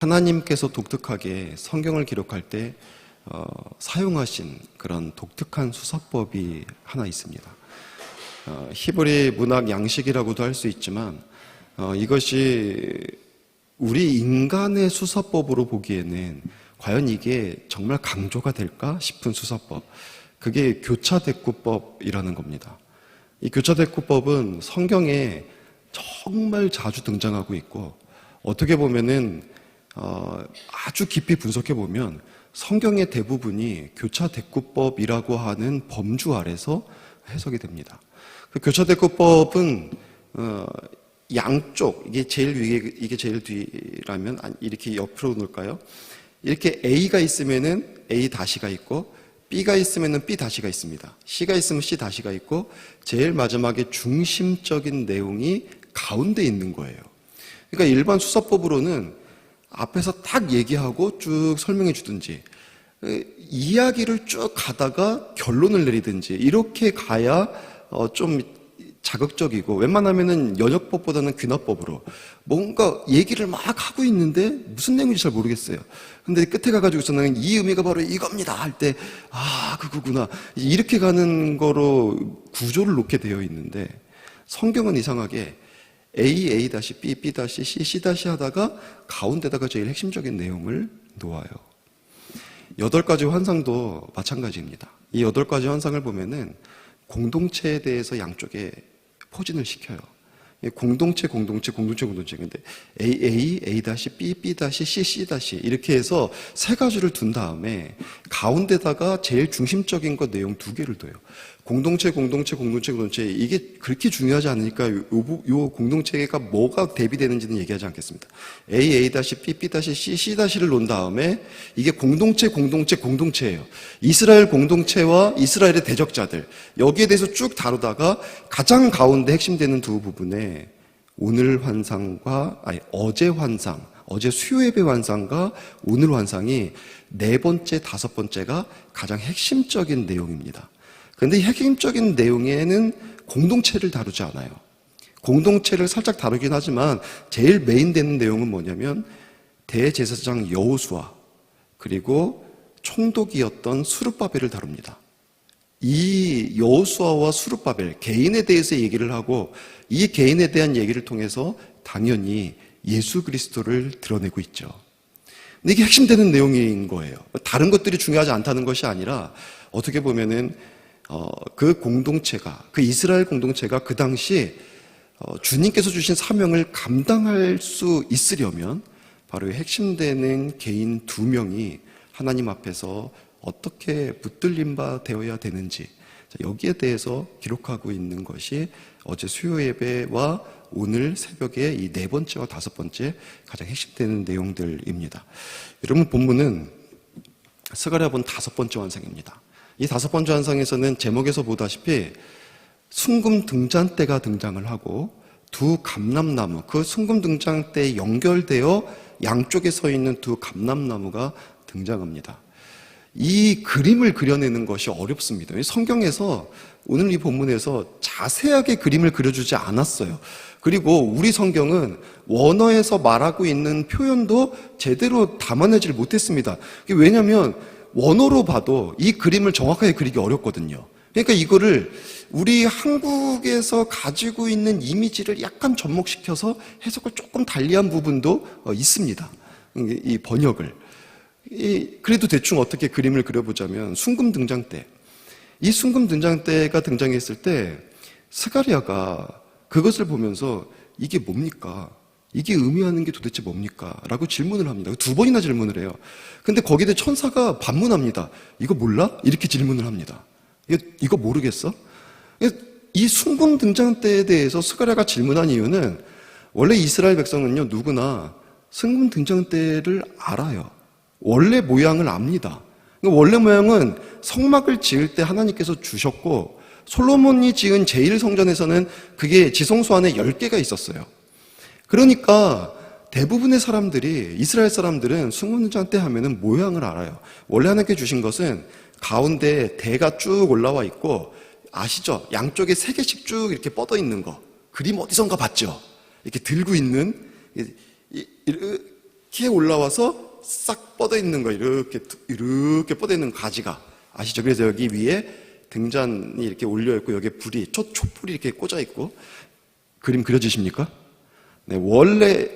하나님께서 독특하게 성경을 기록할 때 사용하신 그런 독특한 수사법이 하나 있습니다. 히브리 문학 양식이라고도 할 수 있지만 이것이 우리 인간의 수사법으로 보기에는 과연 이게 정말 강조가 될까 싶은 수사법, 그게 교차대꾸법이라는 겁니다. 이 교차대꾸법은 성경에 정말 자주 등장하고 있고, 어떻게 보면은 아주 깊이 분석해 보면 성경의 대부분이 교차대꾸법이라고 하는 범주 아래서 해석이 됩니다. 그 교차대꾸법은 양쪽, 이게 제일 위에, 이게 제일 뒤라면 이렇게 옆으로 놓을까요? 이렇게 A가 있으면은 A 다시가 있고, B가 있으면은 B 다시가 있습니다. C가 있으면 C 다시가 있고, 제일 마지막에 중심적인 내용이 가운데 있는 거예요. 그러니까 일반 수사법으로는 앞에서 딱 얘기하고 쭉 설명해 주든지, 이야기를 쭉 가다가 결론을 내리든지, 이렇게 가야 좀 자극적이고, 웬만하면은 연역법보다는 귀납법으로 뭔가 얘기를 막 하고 있는데 무슨 내용인지 잘 모르겠어요. 근데 끝에 가가지고서는 이 의미가 바로 이겁니다 할 때, 그거구나, 이렇게 가는 거로 구조를 놓게 되어 있는데, 성경은 이상하게 A, A-B, B-C, C- 하다가 가운데다가 제일 핵심적인 내용을 놓아요. 8가지 환상도 마찬가지입니다. 이 8가지 환상을 보면은 공동체에 대해서 양쪽에 포진을 시켜요. 공동체. 근데 A, A-B, B-C, C- 이렇게 해서 3가지를 둔 다음에 가운데다가 제일 중심적인 것 내용 2개를 둬요. 공동체. 이게 그렇게 중요하지 않으니까 요 공동체가 뭐가 대비되는지는 얘기하지 않겠습니다. A, A-B, B-C, C-를 놓은 다음에 이게 공동체예요. 이스라엘 공동체와 이스라엘의 대적자들, 여기에 대해서 쭉 다루다가 가장 가운데 핵심되는 2 부분에 오늘 환상과, 어제 환상, 어제 수요 예배 환상과 오늘 환상이 4번째, 5번째가 가장 핵심적인 내용입니다. 그런데 이 핵심적인 내용에는 공동체를 다루지 않아요. 공동체를 살짝 다루긴 하지만 제일 메인 되는 내용은 뭐냐면 대제사장 여호수아, 그리고 총독이었던 수르바벨을 다룹니다. 이 여호수아와 수르바벨, 개인에 대해서 얘기를 하고, 이 개인에 대한 얘기를 통해서 당연히 예수 그리스도를 드러내고 있죠. 근데 이게 핵심되는 내용인 거예요. 다른 것들이 중요하지 않다는 것이 아니라, 어떻게 보면은 그 공동체가, 그 이스라엘 공동체가 그 당시 주님께서 주신 사명을 감당할 수 있으려면 바로 핵심되는 개인 2명이 하나님 앞에서 어떻게 붙들림 바 되어야 되는지, 여기에 대해서 기록하고 있는 것이 어제 수요 예배와 오늘 새벽에 이 4번째와 5번째 가장 핵심되는 내용들입니다. 여러분, 본문은 스가랴 본 5번째 환상입니다. 이 5번째 환상에서는 제목에서 보다시피 순금 등잔대가 등장을 하고, 2 감람나무, 그 순금 등잔대에 연결되어 양쪽에 서 있는 2 감람나무가 등장합니다. 이 그림을 그려내는 것이 어렵습니다. 성경에서, 오늘 이 본문에서 자세하게 그림을 그려주지 않았어요. 그리고 우리 성경은 원어에서 말하고 있는 표현도 제대로 담아내질 못했습니다. 왜냐하면 원어로 봐도 이 그림을 정확하게 그리기 어렵거든요. 그러니까 이거를 우리 한국에서 가지고 있는 이미지를 약간 접목시켜서 해석을 조금 달리한 부분도 있습니다. 이 번역을. 그래도 대충 어떻게 그림을 그려보자면, 순금 등장대. 이 순금 등장대가 등장했을 때 스가랴가 그것을 보면서 이게 뭡니까? 이게 의미하는 게 도대체 뭡니까? 라고 질문을 합니다. 2번이나 질문을 해요. 근데 거기에 천사가 반문합니다. 이거 몰라? 이렇게 질문을 합니다. 이거 모르겠어? 이 순금 등장대에 대해서 스가랴가 질문한 이유는, 원래 이스라엘 백성은요, 누구나 순금 등장대를 알아요. 원래 모양을 압니다. 원래 모양은 성막을 지을 때 하나님께서 주셨고, 솔로몬이 지은 제1성전에서는 그게 지성소 안에 10개가 있었어요. 그러니까 대부분의 사람들이, 이스라엘 사람들은 순금등잔대 하면은 모양을 알아요. 원래 하나님께 주신 것은 가운데 대가 쭉 올라와 있고, 아시죠? 양쪽에 3개씩 쭉 이렇게 뻗어 있는 거. 그림 어디선가 봤죠? 이렇게 들고 있는, 올라와서 싹 뻗어 있는 거예요. 이렇게 뻗어 있는 가지가. 아시죠? 그래서 여기 위에 등잔이 이렇게 올려 있고 여기에 불이 촛불이 이렇게 꽂아 있고. 그림 그려지십니까? 네, 원래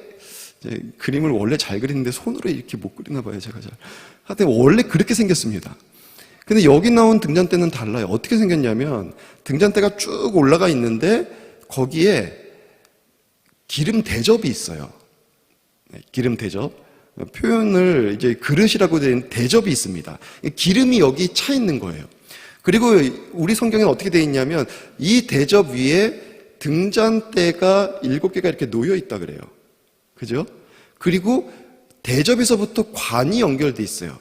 그림을 원래 잘 그리는데 손으로 이렇게 못 그리나 봐요, 제가 잘. 하여튼 원래 그렇게 생겼습니다. 근데 여기 나온 등잔대는 달라요. 어떻게 생겼냐면 등잔대가 쭉 올라가 있는데 거기에 기름 대접이 있어요. 네, 기름 대접. 표현을 이제 그릇이라고 된 대접이 있습니다. 기름이 여기 차 있는 거예요. 그리고 우리 성경에는 어떻게 되어 있냐면 이 대접 위에 등잔대가 7개가 이렇게 놓여 있다 그래요. 그죠? 그리고 대접에서부터 관이 연결돼 있어요.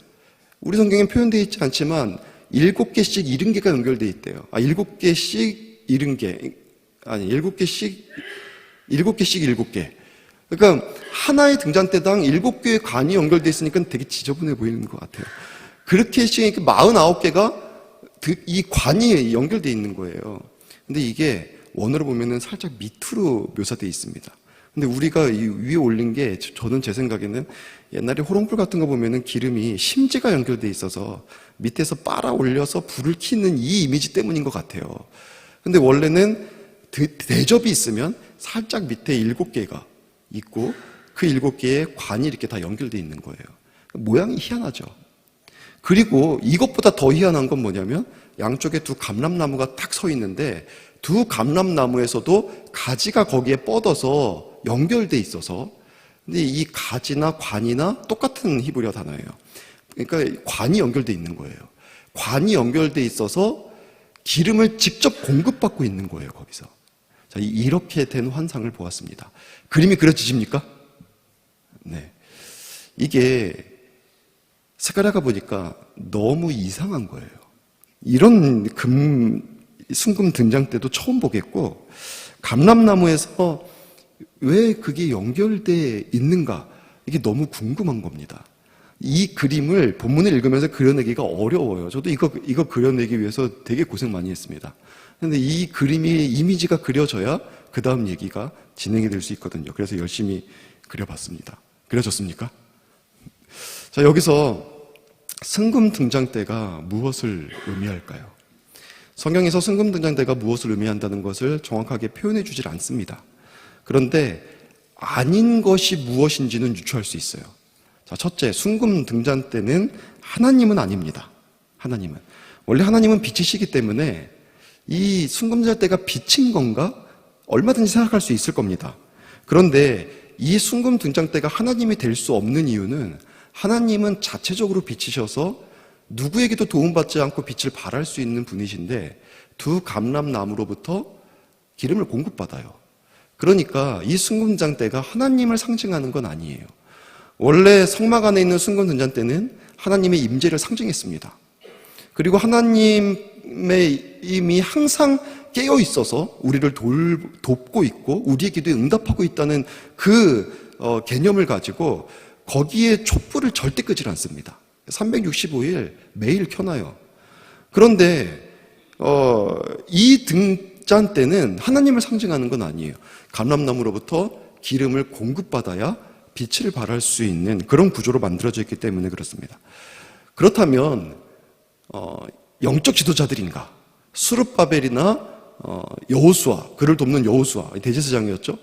우리 성경엔 표현되어 있지 않지만 7개씩 70개가 연결돼 있대요. 7개씩 70개. 아니, 7개씩 7개. 그러니까 하나의 등잔대당 7개의 관이 연결돼 있으니까 되게 지저분해 보이는 것 같아요. 그렇게 49개가 이 관이 연결돼 있는 거예요. 근데 이게 원어로 보면은 살짝 밑으로 묘사되어 있습니다. 근데 우리가 이 위에 올린 게 저는 제 생각에는 옛날에 호롱불 같은 거 보면은 기름이 심지가 연결돼 있어서 밑에서 빨아 올려서 불을 켜는 이 이미지 때문인 것 같아요. 근데 원래는 대접이 있으면 살짝 밑에 7개가 있고 그 7개의 관이 이렇게 다 연결돼 있는 거예요. 모양이 희한하죠. 그리고 이것보다 더 희한한 건 뭐냐면 양쪽에 두 감람나무가 탁 서 있는데 두 감람나무에서도 가지가 거기에 뻗어서 연결돼 있어서 근데 이 가지나 관이나 똑같은 히브리어 단어예요. 그러니까 관이 연결돼 있는 거예요. 관이 연결돼 있어서 기름을 직접 공급받고 있는 거예요, 거기서. 자, 이렇게 된 환상을 보았습니다. 그림이 그려지십니까? 네. 이게 스가랴가 보니까 너무 이상한 거예요. 이런 순금 등장대도 처음 보겠고, 감람나무에서 왜 그게 연결돼 있는가? 이게 너무 궁금한 겁니다. 이 그림을 본문을 읽으면서 그려내기가 어려워요. 저도 이거 그려내기 위해서 되게 고생 많이 했습니다. 근데 이 그림이 이미지가 그려져야 그 다음 얘기가 진행이 될 수 있거든요. 그래서 열심히 그려봤습니다. 그려졌습니까? 자, 여기서 순금 등장대가 무엇을 의미할까요? 성경에서 순금 등장대가 무엇을 의미한다는 것을 정확하게 표현해 주질 않습니다. 그런데 아닌 것이 무엇인지는 유추할 수 있어요. 자, 첫째, 순금 등잔대는 하나님은 아닙니다. 하나님은. 원래 하나님은 빛이시기 때문에 이 순금 등잔대가 빛인 건가? 얼마든지 생각할 수 있을 겁니다. 그런데 이 순금 등잔대가 하나님이 될 수 없는 이유는 하나님은 자체적으로 빛이셔서 누구에게도 도움받지 않고 빛을 발할 수 있는 분이신데 두 감람나무로부터 기름을 공급받아요. 그러니까 이 순금 등잔대가 하나님을 상징하는 건 아니에요. 원래 성막 안에 있는 순금 등잔대는 하나님의 임재를 상징했습니다. 그리고 하나님의 힘이 항상 깨어 있어서 우리를 돕고 있고 우리의 기도에 응답하고 있다는 그 개념을 가지고 거기에 촛불을 절대 끄질 않습니다. 365일 매일 켜놔요. 그런데 이 등잔대는 하나님을 상징하는 건 아니에요. 감람나무로부터 기름을 공급받아야 빛을 발할 수 있는 그런 구조로 만들어져 있기 때문에 그렇습니다. 그렇다면 영적 지도자들인가? 수르바벨이나 여호수아, 그를 돕는 여호수아, 대제사장이었죠.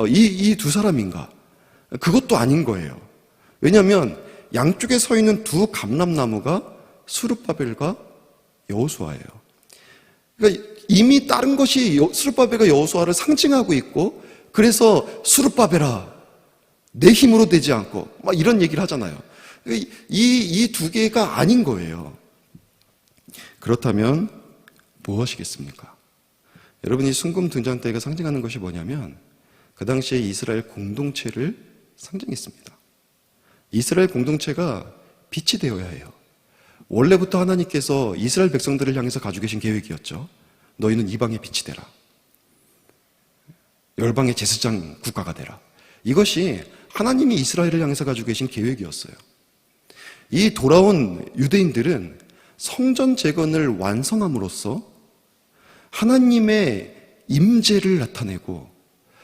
이 두 사람인가? 그것도 아닌 거예요. 왜냐하면 양쪽에 서 있는 두 감람나무가 수르바벨과 여호수아예요. 그러니까 이미 다른 것이 수르바벨과 여호수아를 상징하고 있고, 그래서 수르바벨아, 내 힘으로 되지 않고 막 이런 얘기를 하잖아요. 이 두 개가 아닌 거예요. 그렇다면 무엇이겠습니까? 여러분이 순금 등잔대가 상징하는 것이 뭐냐면 그 당시에 이스라엘 공동체를 상징했습니다. 이스라엘 공동체가 빛이 되어야 해요. 원래부터 하나님께서 이스라엘 백성들을 향해서 가지고 계신 계획이었죠. 너희는 이방의 빛이 되라. 열방의 제사장 국가가 되라. 이것이 하나님이 이스라엘을 향해서 가지고 계신 계획이었어요. 이 돌아온 유대인들은 성전 재건을 완성함으로써 하나님의 임재를 나타내고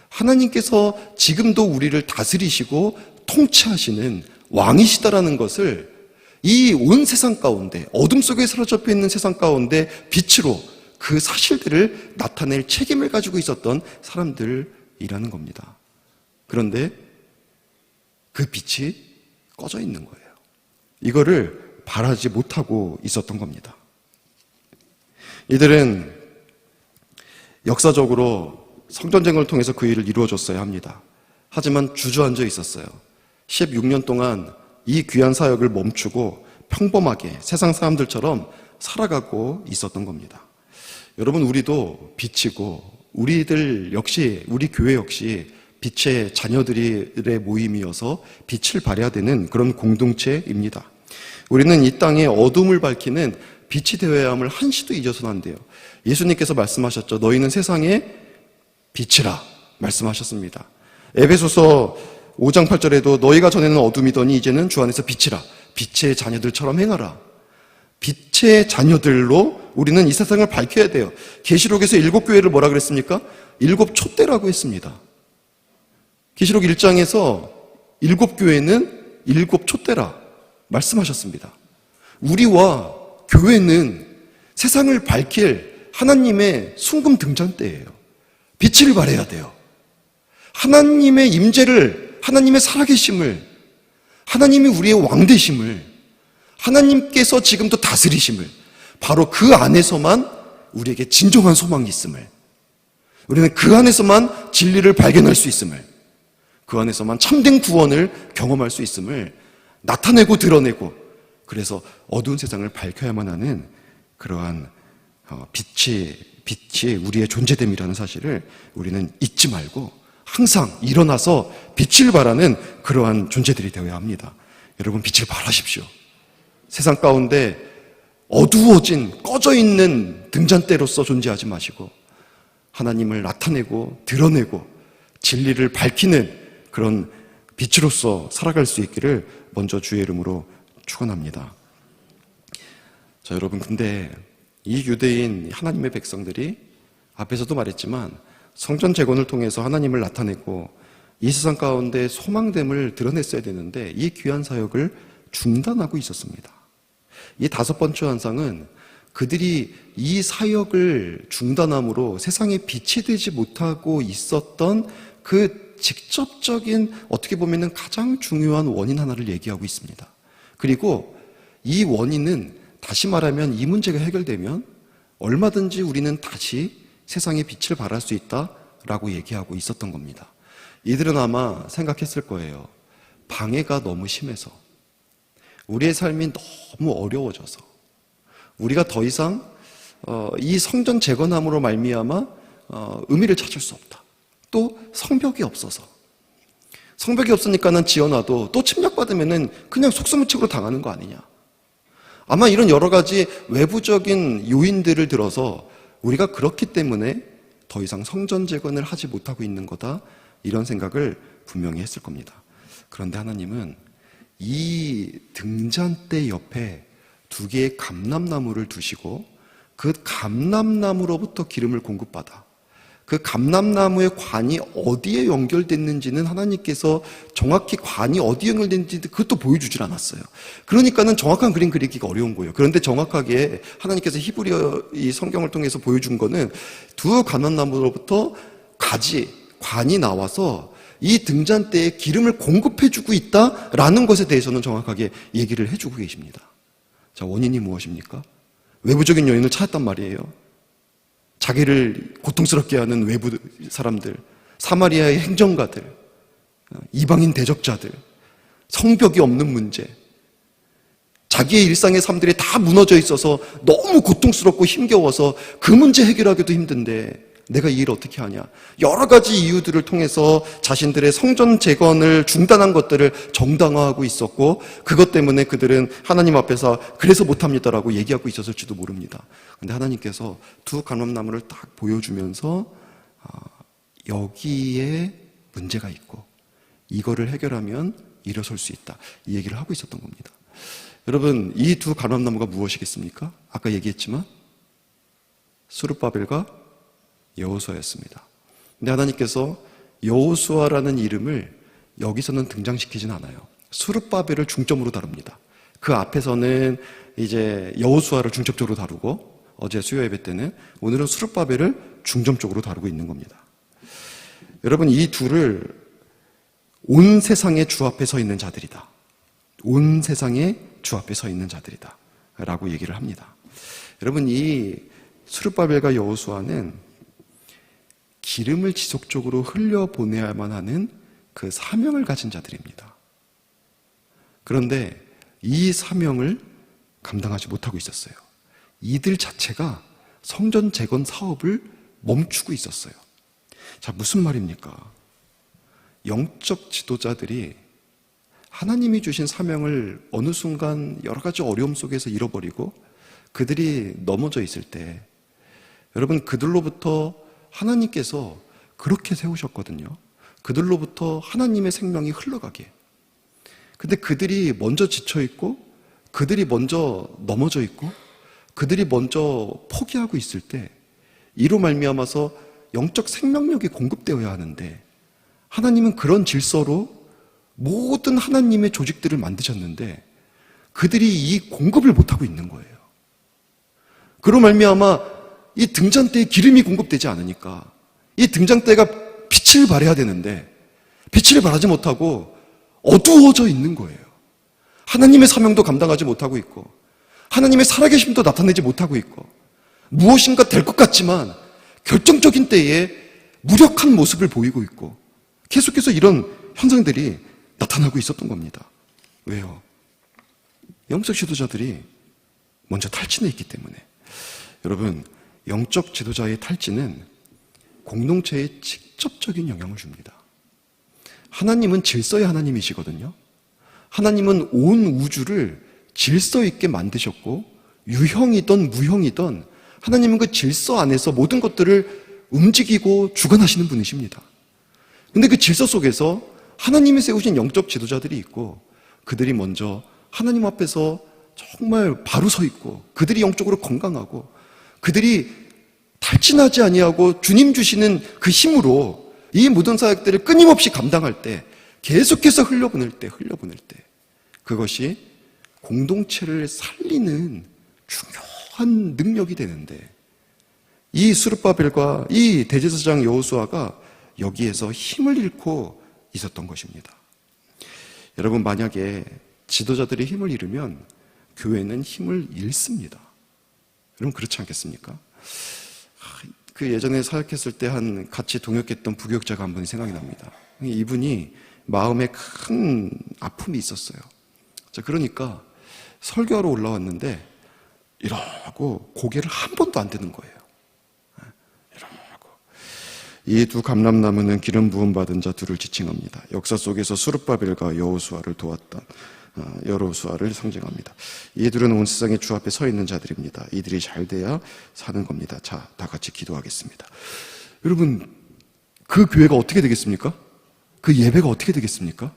하나님께서 지금도 우리를 다스리시고 통치하시는 왕이시다라는 것을 이 온 세상 가운데, 어둠 속에 사로잡혀 있는 세상 가운데 빛으로 그 사실들을 나타낼 책임을 가지고 있었던 사람들이라는 겁니다. 그런데 그 빛이 꺼져 있는 거예요. 이거를 바라지 못하고 있었던 겁니다. 이들은 역사적으로 성전쟁을 통해서 그 일을 이루어줬어야 합니다. 하지만 주저앉아 있었어요. 16년 동안 이 귀한 사역을 멈추고 평범하게 세상 사람들처럼 살아가고 있었던 겁니다. 여러분, 우리도 빛이고 우리들 역시, 우리 교회 역시 빛의 자녀들의 모임이어서 빛을 발해야 되는 그런 공동체입니다. 우리는 이 땅에 어둠을 밝히는 빛이 되어야 함을 한시도 잊어서는 안 돼요. 예수님께서 말씀하셨죠. 너희는 세상의 빛이라 말씀하셨습니다. 에베소서 5장 8절에도 너희가 전에는 어둠이더니 이제는 주 안에서 빛이라. 빛의 자녀들처럼 행하라. 빛의 자녀들로 우리는 이 세상을 밝혀야 돼요. 계시록에서 7교회를 뭐라 그랬습니까? 7촛대라고 했습니다. 계시록 1장에서 7교회는 7촛대라 말씀하셨습니다. 우리와 교회는 세상을 밝힐 하나님의 순금 등잔대예요. 빛을 발해야 돼요. 하나님의 임재를, 하나님의 살아계심을, 하나님이 우리의 왕되심을, 하나님께서 지금도 다스리심을, 바로 그 안에서만 우리에게 진정한 소망이 있음을, 우리는 그 안에서만 진리를 발견할 수 있음을, 그 안에서만 참된 구원을 경험할 수 있음을 나타내고 드러내고, 그래서 어두운 세상을 밝혀야만 하는 그러한 빛이 우리의 존재됨이라는 사실을 우리는 잊지 말고 항상 일어나서 빛을 발하는 그러한 존재들이 되어야 합니다. 여러분, 빛을 발하십시오. 세상 가운데 어두워진, 꺼져 있는 등잔대로서 존재하지 마시고 하나님을 나타내고 드러내고 진리를 밝히는 그런 빛으로서 살아갈 수 있기를 먼저 주의 이름으로 축원합니다. 자, 여러분, 근데 이 유대인 하나님의 백성들이 앞에서도 말했지만 성전 재건을 통해서 하나님을 나타내고 이 세상 가운데 소망됨을 드러냈어야 되는데 이 귀한 사역을 중단하고 있었습니다. 이 5번째 환상은 그들이 이 사역을 중단함으로 세상에 빛이 되지 못하고 있었던 그 직접적인, 어떻게 보면 가장 중요한 원인 하나를 얘기하고 있습니다. 그리고 이 원인은 다시 말하면 이 문제가 해결되면 얼마든지 우리는 다시 세상에 빛을 발할 수 있다라고 얘기하고 있었던 겁니다. 이들은 아마 생각했을 거예요. 방해가 너무 심해서, 우리의 삶이 너무 어려워져서, 우리가 더 이상 이 성전 재건함으로 말미암아 의미를 찾을 수 없다. 또 성벽이 없어서, 성벽이 없으니까는 지어놔도 또 침략받으면은 그냥 속수무책으로 당하는 거 아니냐. 아마 이런 여러 가지 외부적인 요인들을 들어서 우리가 그렇기 때문에 더 이상 성전 재건을 하지 못하고 있는 거다, 이런 생각을 분명히 했을 겁니다. 그런데 하나님은 이 등잔대 옆에 2개의 감람나무를 두시고 그 감람나무로부터 기름을 공급받아 그 감람나무의 관이 어디에 연결됐는지는 하나님께서 정확히 관이 어디에 연결됐는지 그것도 보여주질 않았어요. 그러니까는 정확한 그림 그리기가 어려운 거예요. 그런데 정확하게 하나님께서 히브리어 이 성경을 통해서 보여준 거는 2 감람나무로부터 관이 나와서 이 등잔대에 기름을 공급해주고 있다라는 것에 대해서는 정확하게 얘기를 해주고 계십니다. 자, 원인이 무엇입니까? 외부적인 요인을 찾았단 말이에요. 자기를 고통스럽게 하는 외부 사람들, 사마리아의 행정가들, 이방인 대적자들, 성벽이 없는 문제, 자기의 일상의 삶들이 다 무너져 있어서 너무 고통스럽고 힘겨워서 그 문제 해결하기도 힘든데 내가 이 일을 어떻게 하냐. 여러 가지 이유들을 통해서 자신들의 성전 재건을 중단한 것들을 정당화하고 있었고, 그것 때문에 그들은 하나님 앞에서 그래서 못합니다라고 얘기하고 있었을지도 모릅니다. 그런데 하나님께서 2 감람나무를 딱 보여주면서 여기에 문제가 있고 이거를 해결하면 일어설 수 있다, 이 얘기를 하고 있었던 겁니다. 여러분, 이 2 감람나무가 무엇이겠습니까? 아까 얘기했지만 스룹바벨과 여호수아였습니다. 근데 하나님께서 여호수아라는 이름을 여기서는 등장시키진 않아요. 스룹바벨을 중점으로 다룹니다. 그 앞에서는 이제 여호수아를 중점적으로 다루고, 어제 수요 예배 때는 오늘은 스룹바벨을 중점적으로 다루고 있는 겁니다. 여러분, 이 둘을 온 세상의 주 앞에 서 있는 자들이다. 온 세상의 주 앞에 서 있는 자들이다. 라고 얘기를 합니다. 여러분, 이 스룹바벨과 여호수아는 기름을 지속적으로 흘려보내야만 하는 그 사명을 가진 자들입니다. 그런데 이 사명을 감당하지 못하고 있었어요. 이들 자체가 성전 재건 사업을 멈추고 있었어요. 자, 무슨 말입니까? 영적 지도자들이 하나님이 주신 사명을 어느 순간 여러 가지 어려움 속에서 잃어버리고 그들이 넘어져 있을 때, 여러분, 그들로부터 하나님께서 그렇게 세우셨거든요. 그들로부터 하나님의 생명이 흘러가게. 근데 그들이 먼저 지쳐있고, 그들이 먼저 넘어져 있고, 그들이 먼저 포기하고 있을 때, 이로 말미암아서 영적 생명력이 공급되어야 하는데, 하나님은 그런 질서로 모든 하나님의 조직들을 만드셨는데 그들이 이 공급을 못하고 있는 거예요. 그로 말미암아 이 등잔대에 기름이 공급되지 않으니까 이 등잔대가 빛을 발해야 되는데 빛을 발하지 못하고 어두워져 있는 거예요. 하나님의 사명도 감당하지 못하고 있고 하나님의 살아계심도 나타내지 못하고 있고 무엇인가 될 것 같지만 결정적인 때에 무력한 모습을 보이고 있고 계속해서 이런 현상들이 나타나고 있었던 겁니다. 왜요? 영적 지도자들이 먼저 탈진해 있기 때문에. 여러분, 영적 지도자의 탈진은 공동체에 직접적인 영향을 줍니다. 하나님은 질서의 하나님이시거든요. 하나님은 온 우주를 질서 있게 만드셨고 유형이든 무형이든 하나님은 그 질서 안에서 모든 것들을 움직이고 주관하시는 분이십니다. 근데 그 질서 속에서 하나님이 세우신 영적 지도자들이 있고 그들이 먼저 하나님 앞에서 정말 바로 서 있고 그들이 영적으로 건강하고 그들이 탈진하지 아니하고 주님 주시는 그 힘으로 이 모든 사역들을 끊임없이 감당할 때 계속해서 흘려보낼 때 그것이 공동체를 살리는 중요한 능력이 되는데 이 스룹바벨과 이 대제사장 여호수아가 여기에서 힘을 잃고 있었던 것입니다. 여러분, 만약에 지도자들이 힘을 잃으면 교회는 힘을 잃습니다. 여러분, 그렇지 않겠습니까? 그 예전에 사역했을 때 같이 동역했던 부교육자가 한 분이 생각이 납니다. 이분이 마음에 큰 아픔이 있었어요. 자, 그러니까 설교하러 올라왔는데 이러고 고개를 한 번도 안 드는 거예요. 이 두 감람나무는 기름 부음 받은 자 둘을 지칭합니다. 역사 속에서 스룹바벨과 여호수아를 도왔던 여호수아를 상징합니다. 이들은 온 세상의 주 앞에 서 있는 자들입니다. 이들이 잘 돼야 사는 겁니다. 자, 다 같이 기도하겠습니다. 여러분, 그 교회가 어떻게 되겠습니까? 그 예배가 어떻게 되겠습니까?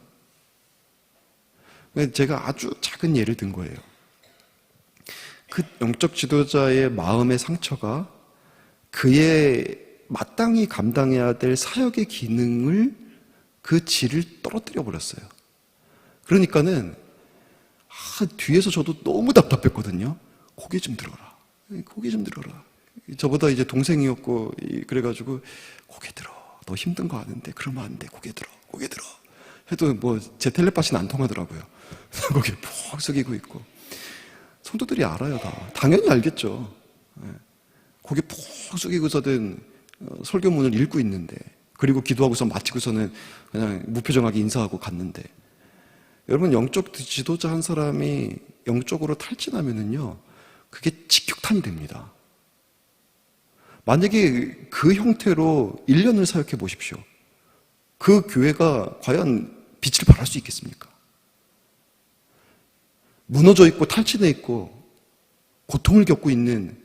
제가 아주 작은 예를 든 거예요. 그 영적 지도자의 마음의 상처가 그의 마땅히 감당해야 될 사역의 기능을 그 질을 떨어뜨려 버렸어요. 그러니까는 뒤에서 저도 너무 답답했거든요. 고개 좀 들어라. 고개 좀 들어라. 저보다 이제 동생이었고 그래가지고 고개 들어. 너 힘든 거 아는데 그러면 안 돼. 고개 들어. 고개 들어. 해도 뭐 제 텔레파시는 안 통하더라고요. 고개 푹 숙이고 있고. 성도들이 알아요, 다. 당연히 알겠죠. 고개 푹 숙이고서든 설교문을 읽고 있는데, 그리고 기도하고서 마치고서는 그냥 무표정하게 인사하고 갔는데, 여러분, 영적 지도자 한 사람이 영적으로 탈진하면은요, 그게 직격탄이 됩니다. 만약에 그 형태로 1년을 사역해 보십시오. 그 교회가 과연 빛을 발할 수 있겠습니까? 무너져 있고 탈진해 있고 고통을 겪고 있는,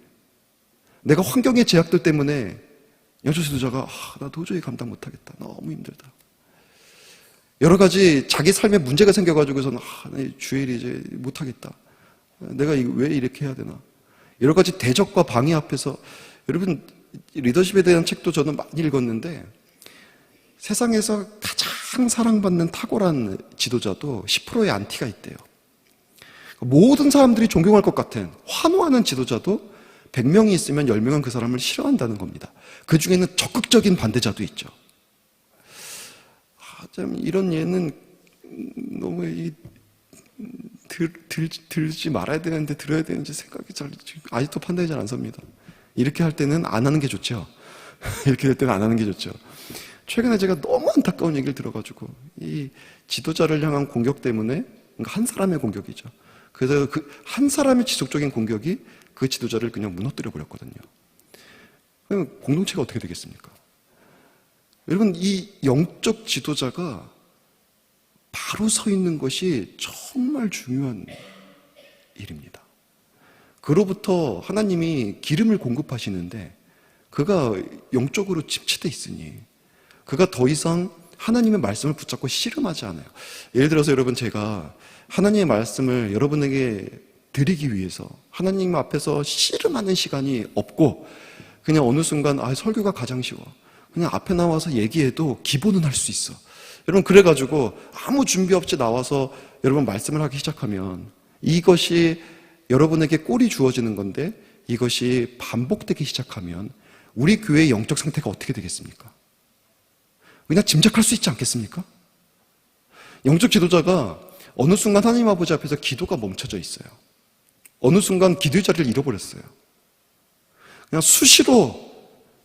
내가 환경의 제약들 때문에 영적 지도자가 나 도저히 감당 못하겠다. 너무 힘들다. 여러 가지 자기 삶에 문제가 생겨가지고서는 주일이 이제 못하겠다. 내가 왜 이렇게 해야 되나. 여러 가지 대적과 방해 앞에서, 여러분, 리더십에 대한 책도 저는 많이 읽었는데 세상에서 가장 사랑받는 탁월한 지도자도 10%의 안티가 있대요. 모든 사람들이 존경할 것 같은 환호하는 지도자도 100명이 있으면 10명은 그 사람을 싫어한다는 겁니다. 그 중에는 적극적인 반대자도 있죠. 참 이런 예는 너무 들지 말아야 되는데 들어야 되는지 생각이 아직도 판단이 잘 안 섭니다. 이렇게 할 때는 안 하는 게 좋죠. 이렇게 될 때는 안 하는 게 좋죠. 최근에 제가 너무 안타까운 얘기를 들어가지고 이 지도자를 향한 공격 때문에, 그러니까 한 사람의 공격이죠. 그래서 그 한 사람의 지속적인 공격이 그 지도자를 그냥 무너뜨려 버렸거든요. 그럼 공동체가 어떻게 되겠습니까? 여러분, 이 영적 지도자가 바로 서 있는 것이 정말 중요한 일입니다. 그로부터 하나님이 기름을 공급하시는데 그가 영적으로 침체되어 있으니 그가 더 이상 하나님의 말씀을 붙잡고 씨름하지 않아요. 예를 들어서 여러분, 제가 하나님의 말씀을 여러분에게 드리기 위해서 하나님 앞에서 씨름하는 시간이 없고 그냥 어느 순간 설교가 가장 쉬워, 그냥 앞에 나와서 얘기해도 기본은 할 수 있어, 여러분 그래가지고 아무 준비 없이 나와서 여러분 말씀을 하기 시작하면 이것이 여러분에게 꼴이 주어지는 건데, 이것이 반복되기 시작하면 우리 교회의 영적 상태가 어떻게 되겠습니까? 그냥 짐작할 수 있지 않겠습니까? 영적 지도자가 어느 순간 하나님 아버지 앞에서 기도가 멈춰져 있어요. 어느 순간 기도의 자리를 잃어버렸어요. 그냥 수시로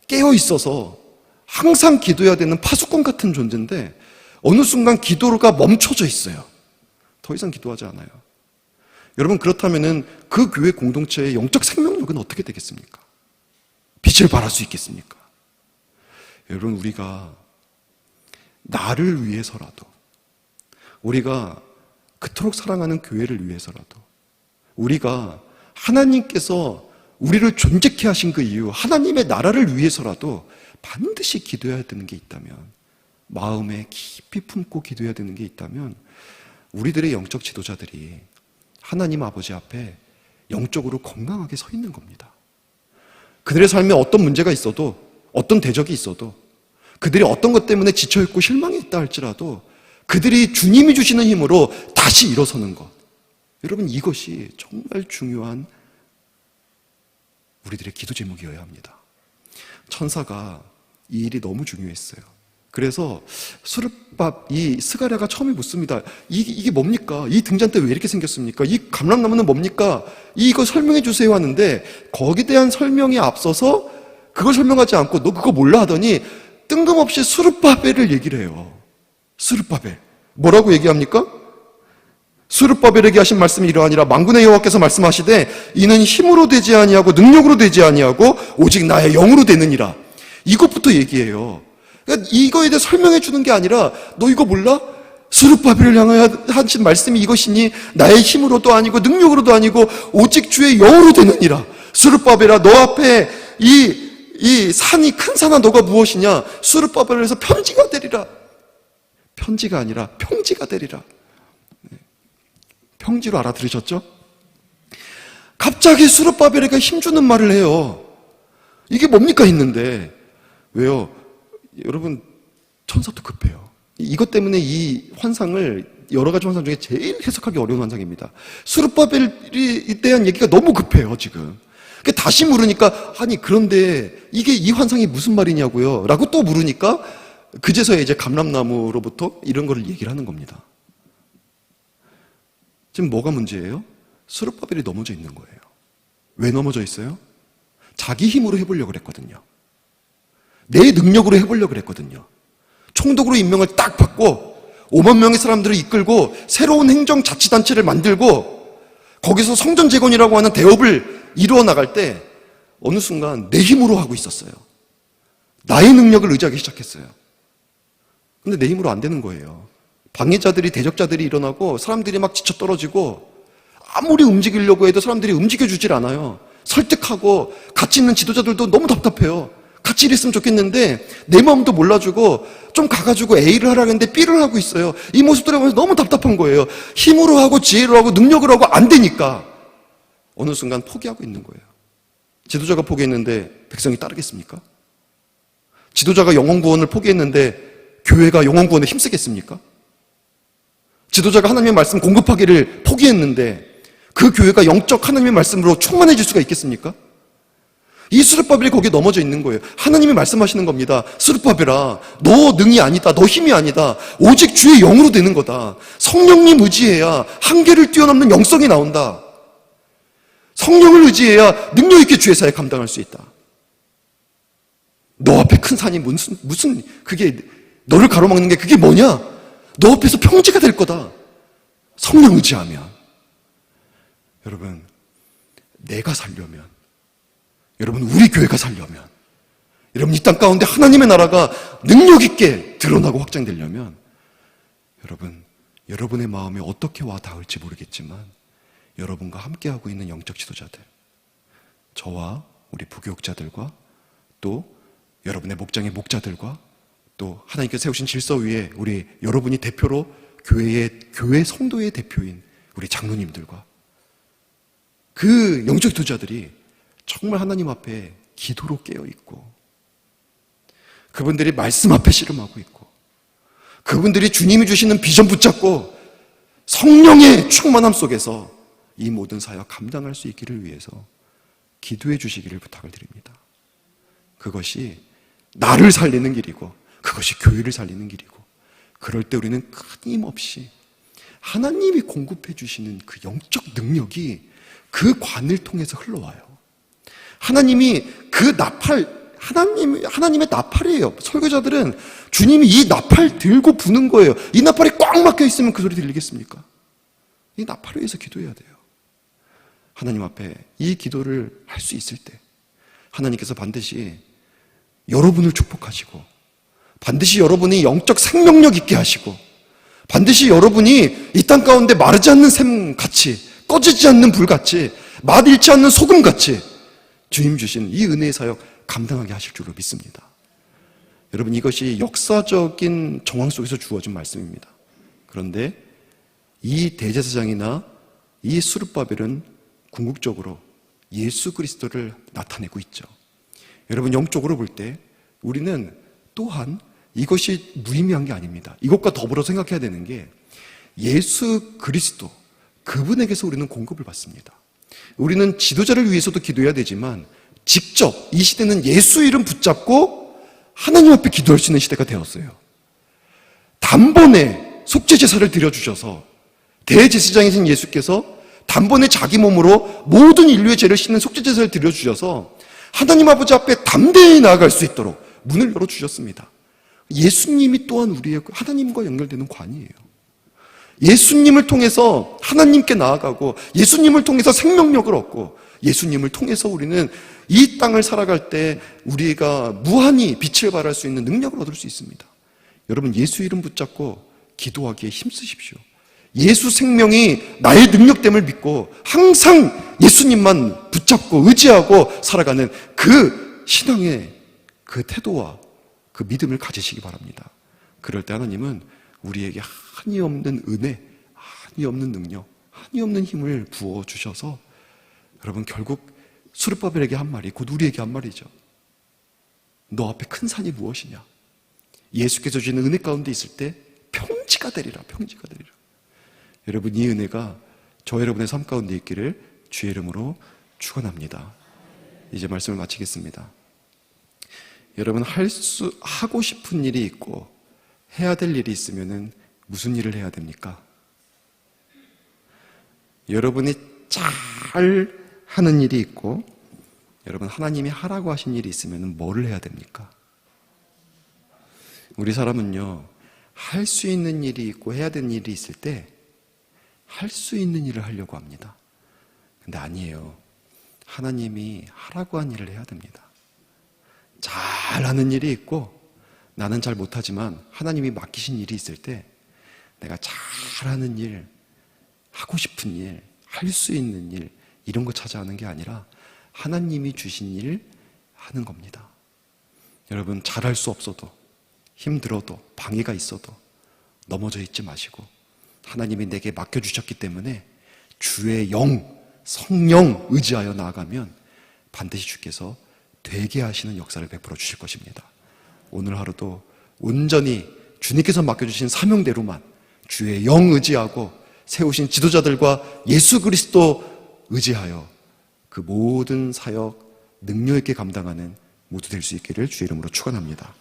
깨어 있어서 항상 기도해야 되는 파수꾼 같은 존재인데 어느 순간 기도가 멈춰져 있어요. 더 이상 기도하지 않아요. 여러분, 그렇다면은 그 교회 공동체의 영적 생명력은 어떻게 되겠습니까? 빛을 발할 수 있겠습니까? 여러분, 우리가 나를 위해서라도, 우리가 그토록 사랑하는 교회를 위해서라도, 우리가 하나님께서 우리를 존재케 하신 그 이유, 하나님의 나라를 위해서라도 반드시 기도해야 되는 게 있다면, 마음에 깊이 품고 기도해야 되는 게 있다면, 우리들의 영적 지도자들이 하나님 아버지 앞에 영적으로 건강하게 서 있는 겁니다. 그들의 삶에 어떤 문제가 있어도, 어떤 대적이 있어도, 그들이 어떤 것 때문에 지쳐있고 실망했다 할지라도 그들이 주님이 주시는 힘으로 다시 일어서는 것, 여러분, 이것이 정말 중요한 우리들의 기도 제목이어야 합니다. 천사가 이 일이 너무 중요했어요. 그래서 수르밥, 이 스가랴가 처음에 묻습니다. 이게 뭡니까? 이 등잔대 왜 이렇게 생겼습니까? 이 감람나무는 뭡니까? 이거 설명해 주세요 하는데 거기에 대한 설명이 앞서서 그걸 설명하지 않고 너 그거 몰라 하더니 뜬금없이 수르바벨을 얘기를 해요. 수르바벨. 뭐라고 얘기합니까? 수르바벨에게 하신 말씀이 이러하니라. 만군의 여호와께서 말씀하시되 이는 힘으로 되지 아니하고 능력으로 되지 아니하고 오직 나의 영으로 되느니라. 이것부터 얘기해요. 그러니까 이거에 대해 설명해 주는 게 아니라 너 이거 몰라? 수르바벨을 향하여 하신 말씀이 이것이니 나의 힘으로도 아니고 능력으로도 아니고 오직 주의 영으로 되느니라. 수르바벨아, 너 앞에 이 산이 큰 산아 너가 무엇이냐? 수르바벨에서 편지가 되리라. 편지가 아니라 평지가 되리라. 평지로 알아들으셨죠? 갑자기 수르바벨에게 힘주는 말을 해요. 이게 뭡니까 했는데, 왜요? 여러분, 천사도 급해요. 이것 때문에 이 환상을 여러 가지 환상 중에 제일 해석하기 어려운 환상입니다. 수르바벨에 대한 얘기가 너무 급해요, 지금. 다시 물으니까, 아니, 그런데 이게 이 환상이 무슨 말이냐고요? 라고 또 물으니까, 그제서야 이제 감람나무로부터 이런 거를 얘기를 하는 겁니다. 지금 뭐가 문제예요? 수르바벨이 넘어져 있는 거예요. 왜 넘어져 있어요? 자기 힘으로 해보려고 그랬거든요. 내 능력으로 해보려고 그랬거든요. 총독으로 임명을 딱 받고 5만 명의 사람들을 이끌고 새로운 행정자치단체를 만들고 거기서 성전 재건이라고 하는 대업을 이루어 나갈 때 어느 순간 내 힘으로 하고 있었어요. 나의 능력을 의지하기 시작했어요. 근데 내 힘으로 안 되는 거예요. 방해자들이, 대적자들이 일어나고 사람들이 막 지쳐 떨어지고 아무리 움직이려고 해도 사람들이 움직여주질 않아요. 설득하고 같이 있는 지도자들도 너무 답답해요. 같이 일했으면 좋겠는데 내 마음도 몰라주고 좀 가가지고 A를 하라고 했는데 B를 하고 있어요. 이 모습들을 보면서 너무 답답한 거예요. 힘으로 하고 지혜로 하고 능력으로 하고 안 되니까 어느 순간 포기하고 있는 거예요. 지도자가 포기했는데 백성이 따르겠습니까? 지도자가 영혼 구원을 포기했는데 교회가 영혼 구원에 힘쓰겠습니까? 지도자가 하나님의 말씀 공급하기를 포기했는데 그 교회가 영적 하나님의 말씀으로 충만해질 수가 있겠습니까? 이 스룹바벨이 거기에 넘어져 있는 거예요. 하나님이 말씀하시는 겁니다. 스룹바벨아, 너 능이 아니다. 너 힘이 아니다. 오직 주의 영으로 되는 거다. 성령님 의지해야 한계를 뛰어넘는 영성이 나온다. 성령을 의지해야 능력 있게 주의 사역 감당할 수 있다. 너 앞에 큰 산이 무슨 그게 너를 가로막는 게 그게 뭐냐? 너 앞에서 평지가 될 거다. 성령 의지하면. 여러분, 내가 살려면, 여러분 우리 교회가 살려면, 여러분 이 땅 가운데 하나님의 나라가 능력 있게 드러나고 확장되려면, 여러분 여러분의 마음에 어떻게 와 닿을지 모르겠지만 여러분과 함께하고 있는 영적 지도자들, 저와 우리 부교육자들과 또 여러분의 목장의 목자들과 또 하나님께서 세우신 질서 위에 우리 여러분이 대표로 교회 성도의 대표인 우리 장로님들과 그 영적 지도자들이 정말 하나님 앞에 기도로 깨어있고 그분들이 말씀 앞에 씨름하고 있고 그분들이 주님이 주시는 비전 붙잡고 성령의 충만함 속에서 이 모든 사역 감당할 수 있기를 위해서 기도해 주시기를 부탁을 드립니다. 그것이 나를 살리는 길이고 그것이 교회를 살리는 길이고 그럴 때 우리는 끊임없이 하나님이 공급해 주시는 그 영적 능력이 그 관을 통해서 흘러와요. 하나님이 그 하나님의 나팔이에요. 설교자들은 주님이 이 나팔 들고 부는 거예요. 이 나팔이 꽉 막혀 있으면 그 소리 들리겠습니까? 이 나팔을 위해서 기도해야 돼요. 하나님 앞에 이 기도를 할 수 있을 때 하나님께서 반드시 여러분을 축복하시고 반드시 여러분이 영적 생명력 있게 하시고 반드시 여러분이 이 땅 가운데 마르지 않는 샘같이 꺼지지 않는 불같이 맛 잃지 않는 소금같이 주님 주신 이 은혜의 사역 감당하게 하실 줄로 믿습니다. 여러분 이것이 역사적인 정황 속에서 주어진 말씀입니다. 그런데 이 대제사장이나 이 스룹바벨은 궁극적으로 예수 그리스도를 나타내고 있죠. 여러분 영적으로 볼 때 우리는 또한 이것이 무의미한 게 아닙니다. 이것과 더불어 생각해야 되는 게 예수 그리스도 그분에게서 우리는 공급을 받습니다. 우리는 지도자를 위해서도 기도해야 되지만 직접 이 시대는 예수 이름 붙잡고 하나님 앞에 기도할 수 있는 시대가 되었어요. 단번에 속죄제사를 드려주셔서 대제사장이신 예수께서 단번에 자기 몸으로 모든 인류의 죄를 씻는 속죄제사를 드려주셔서 하나님 아버지 앞에 담대히 나아갈 수 있도록 문을 열어주셨습니다. 예수님이 또한 우리의 하나님과 연결되는 관이에요. 예수님을 통해서 하나님께 나아가고 예수님을 통해서 생명력을 얻고 예수님을 통해서 우리는 이 땅을 살아갈 때 우리가 무한히 빛을 발할 수 있는 능력을 얻을 수 있습니다. 여러분 예수 이름 붙잡고 기도하기에 힘쓰십시오. 예수 생명이 나의 능력됨을 믿고 항상 예수님만 붙잡고 의지하고 살아가는 그 신앙의 그 태도와 그 믿음을 가지시기 바랍니다. 그럴 때 하나님은 우리에게 한이 없는 은혜, 한이 없는 능력, 한이 없는 힘을 부어주셔서 여러분 결국 스룹바벨에게 한 말이 곧 우리에게 한 말이죠. 너 앞에 큰 산이 무엇이냐? 예수께서 주시는 은혜 가운데 있을 때 평지가 되리라. 평지가 되리라. 여러분 이 은혜가 저 여러분의 삶 가운데 있기를 주의 이름으로 축원합니다. 이제 말씀을 마치겠습니다. 여러분 하고 싶은 일이 있고 해야 될 일이 있으면은 무슨 일을 해야 됩니까? 여러분이 잘 하는 일이 있고 여러분 하나님이 하라고 하신 일이 있으면은 뭐를 해야 됩니까? 우리 사람은요 할 수 있는 일이 있고 해야 되는 일이 있을 때 할 수 있는 일을 하려고 합니다. 근데 아니에요. 하나님이 하라고 한 일을 해야 됩니다. 잘하는 일이 있고 나는 잘 못하지만 하나님이 맡기신 일이 있을 때 내가 잘하는 일, 하고 싶은 일, 할 수 있는 일 이런 거 찾아하는 게 아니라 하나님이 주신 일 하는 겁니다. 여러분 잘할 수 없어도 힘들어도 방해가 있어도 넘어져 있지 마시고 하나님이 내게 맡겨주셨기 때문에 주의 영, 성령 의지하여 나아가면 반드시 주께서 되게 하시는 역사를 베풀어 주실 것입니다. 오늘 하루도 온전히 주님께서 맡겨주신 사명대로만 주의 영 의지하고 세우신 지도자들과 예수 그리스도 의지하여 그 모든 사역 능력 있게 감당하는 모두 될 수 있기를 주의 이름으로 축원합니다.